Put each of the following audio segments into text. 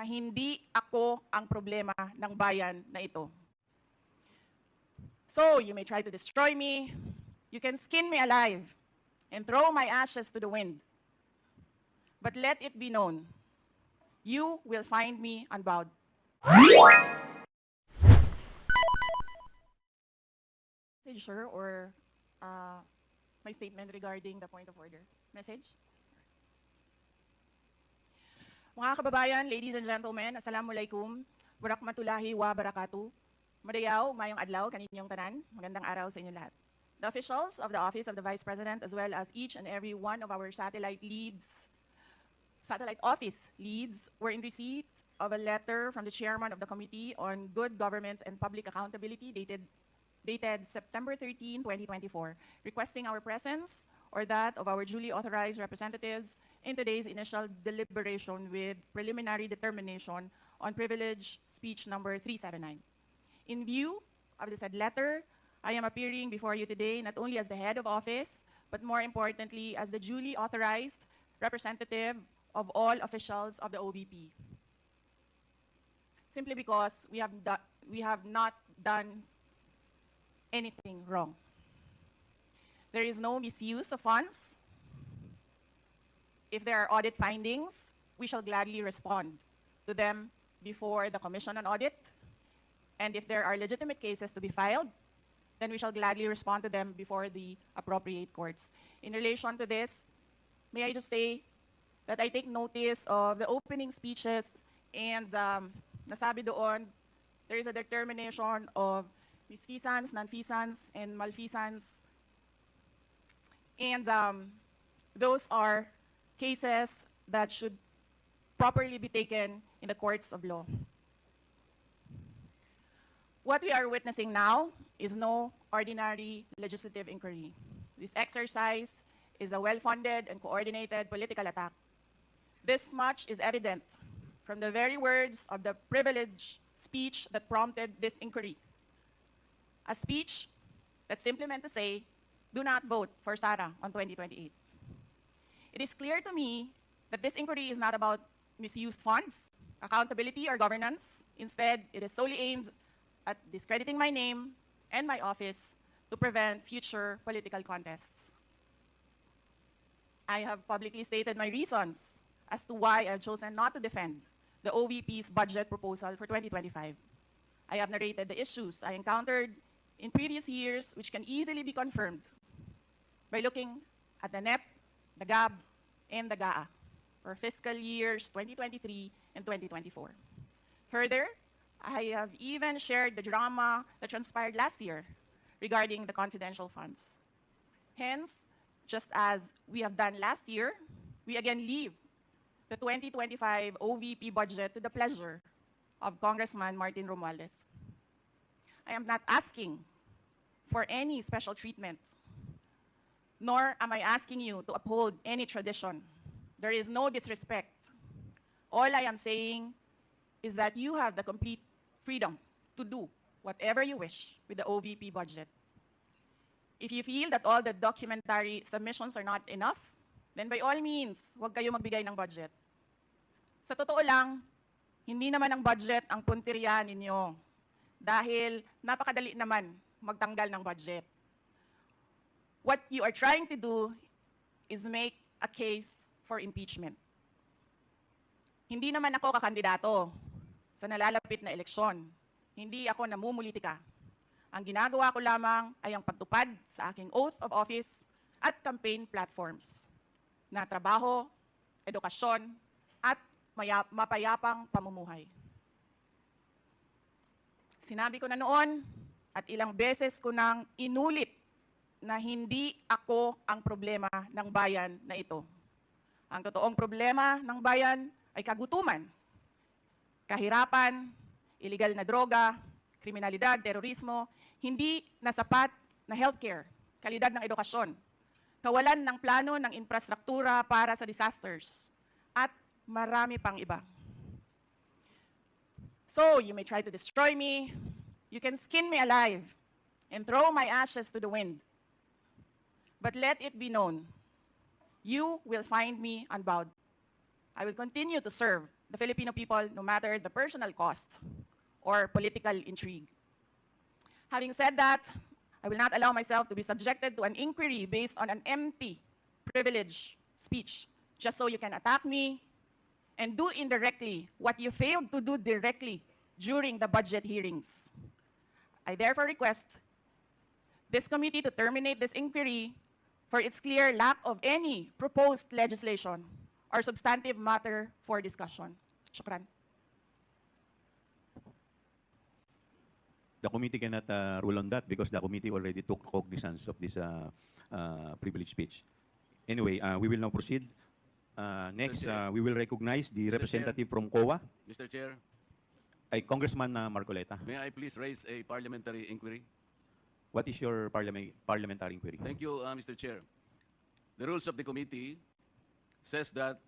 hindi ako ang problema ng bayan na ito. So you may try to destroy me, you can skin me alive, and throw my ashes to the wind. But let it be known, you will find me unbowed. Message, sir, or my statement regarding the point of order. Message? Mga kababayan, ladies and gentlemen, assalamualaikum, warakmatullahi wa barakatuh. Madayaw, mayong adlaw, kaninyong tanan. Magandang araw sa inyo lahat. The officials of the Office of the Vice President, as well as each and every one of our satellite office leads, were in receipt of a letter from the chairman of the Committee on Good Government and Public Accountability dated September 13, 2024, requesting our presence or that of our duly authorized representatives in today's initial deliberation with preliminary determination on privilege speech number 379. In view of the said letter, I am appearing before you today not only as the head of office, but more importantly as the duly authorized representative of all officials of the OVP. Simply because we have not done anything wrong. There is no misuse of funds. If there are audit findings, we shall gladly respond to them before the Commission on Audit. And if there are legitimate cases to be filed, then we shall gladly respond to them before the appropriate courts. In relation to this, may I just say that I take notice of the opening speeches and nasabi doon, there is a determination of misfeasance, nonfeasance, and malfeasance. And those are cases that should properly be taken in the courts of law. What we are witnessing now is no ordinary legislative inquiry. This exercise is a well-funded and coordinated political attack. This much is evident from the very words of the privileged speech that prompted this inquiry. A speech that simply meant to say, do not vote for SARA on 2028. It is clear to me that this inquiry is not about misused funds, accountability, or governance. Instead, it is solely aimed at discrediting my name and my office to prevent future political contests. I have publicly stated my reasons as to why I've chosen not to defend the OVP's budget proposal for 2025. I have narrated the issues I encountered in previous years, which can easily be confirmed by looking at the NEP, the GAB, and the GAA for fiscal years 2023 and 2024. Further, I have even shared the drama that transpired last year regarding the confidential funds. Hence, just as we have done last year, we again leave the 2025 OVP budget to the pleasure of Congressman Martin Romualdez. I am not asking for any special treatment, nor am I asking you to uphold any tradition. There is no disrespect. All I am saying is that you have the complete freedom to do whatever you wish with the OVP budget. If you feel that all the documentary submissions are not enough, then by all means, huwag kayo magbigay ng budget. Sa totoo lang, hindi naman ang budget ang punteriya ninyo dahil napakadali naman magtanggal ng budget. What you are trying to do is make a case for impeachment. Hindi naman ako kakandidato sa nalalapit na eleksyon. Hindi ako namumulitika. Ang ginagawa ko lamang ay ang pagtupad sa aking oath of office at campaign platforms na trabaho, edukasyon, at mapayapang pamumuhay. Sinabi ko na noon at ilang beses ko nang inulit na hindi ako ang problema ng bayan na ito. Ang totoong problema ng bayan ay kagutuman, kahirapan, illegal na droga, kriminalidad, terorismo, hindi na sapat na healthcare, kalidad ng edukasyon, kawalan ng plano ng infrastruktura para sa disasters, at marami pang iba. So you may try to destroy me, you can skin me alive, and throw my ashes to the wind. But let it be known, you will find me unbowed. I will continue to serve the Filipino people, no matter the personal cost or political intrigue. Having said that, I will not allow myself to be subjected to an inquiry based on an empty privilege speech, just so you can attack me and do indirectly what you failed to do directly during the budget hearings. I therefore request this committee to terminate this inquiry for its clear lack of any proposed legislation or substantive matter for discussion. Shukran. The committee cannot rule on that because the committee already took cognizance of this privilege speech. Anyway, we will now proceed. Next, we will recognize the representative from COA, Mr. Chair, Congressman Marcoleta. may I please raise a parliamentary inquiry? What is your parliamentary inquiry? Thank you, Mr. Chair. The rules of the committee says that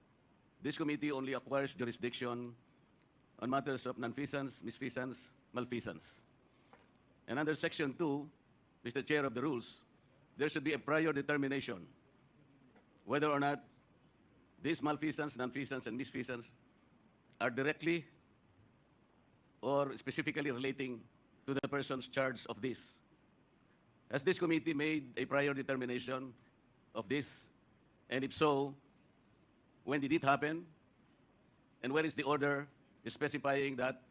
this committee only acquires jurisdiction on matters of nonfeasance, misfeasance, malfeasance. And under Section 2, Mr. Chair of the rules, there should be a prior determination whether or not these malfeasance, nonfeasance, and misfeasance are directly or specifically relating to the persons charged of this. Has this committee made a prior determination of this? And if so, when did it happen? And where is the order specifying that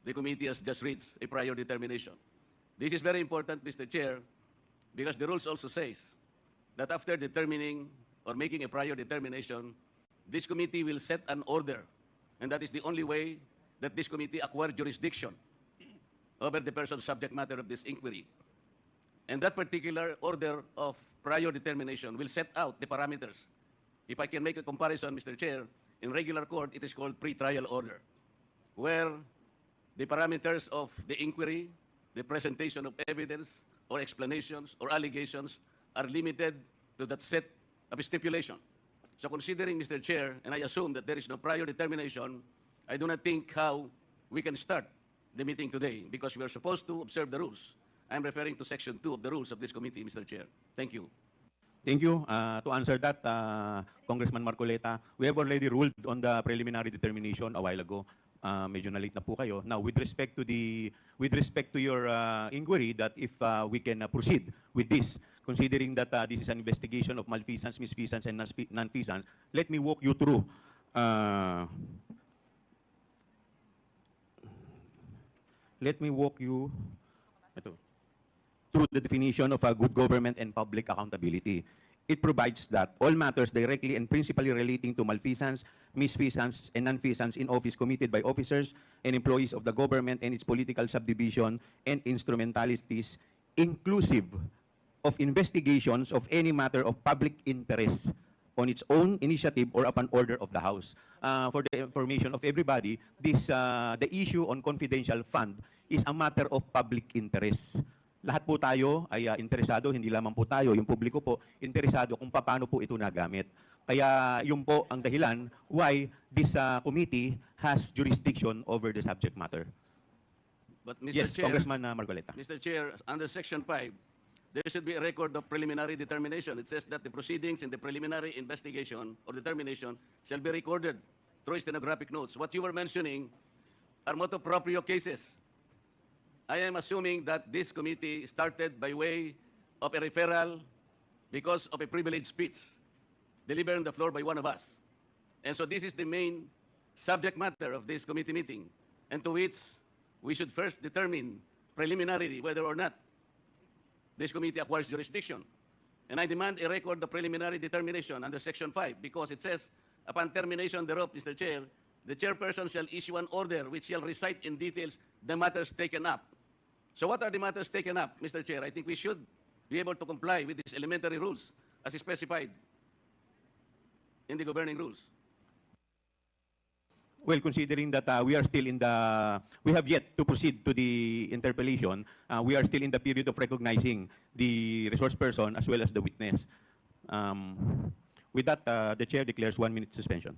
the committee has just reached a prior determination? This is very important, Mr. Chair, because the rules also says that after determining or making a prior determination, this committee will set an order, and that is the only way that this committee acquires jurisdiction over the person's subject matter of this inquiry. And that particular order of prior determination will set out the parameters. If I can make a comparison, Mr. Chair, in regular court, it is called pre-trial order, where the parameters of the inquiry, the presentation of evidence or explanations or allegations are limited to that set of stipulation. So considering, Mr. Chair, and I assume that there is no prior determination, I do not think how we can start the meeting today because we are supposed to observe the rules. I'm referring to Section 2 of the rules of this committee, Mr. Chair. Thank you. Thank you. To answer that, Congressman Marcoleta, we have already ruled on the preliminary determination a while ago. Medyo na late na po kayo. Now, with respect to your inquiry, that if we can proceed with this, considering that this is an investigation of malfeasance, misfeasance, and nonfeasance, let me walk you through. Let me walk you through the definition of good government and public accountability. It provides that all matters directly and principally relating to malfeasance, misfeasance, and nonfeasance in office committed by officers and employees of the government and its political subdivision and instrumentalities, inclusive of investigations of any matter of public interest on its own initiative or upon order of the House. For the information of everybody, the issue on confidential fund is a matter of public interest. Lahat po tayo ay interesado, hindi lamang po tayo, yung publiko po, interesado kung paano po ito nagamit. Kaya yun po ang dahilan why this committee has jurisdiction over the subject matter. But Mr. Yes, Chair, Congressman Marcoleta. Mr. Chair, under Section 5, there should be a record of preliminary determination. It says that the proceedings in the preliminary investigation or determination shall be recorded through stenographic notes. What you were mentioning are motu proprio cases. I am assuming that this committee started by way of a referral because of a privileged speech delivered on the floor by one of us. And so this is the main subject matter of this committee meeting, and to which we should first determine preliminarily whether or not this committee acquires jurisdiction. And I demand a record of preliminary determination under Section 5 because it says, upon termination thereof, Mr. Chair, the chairperson shall issue an order which shall recite in details the matters taken up. So what are the matters taken up, Mr. Chair? I think we should be able to comply with these elementary rules as specified in the governing rules. Well, considering that we have yet to proceed to the interpellation, we are still in the period of recognizing the resource person as well as the witness. With that, the chair declares 1 minute suspension.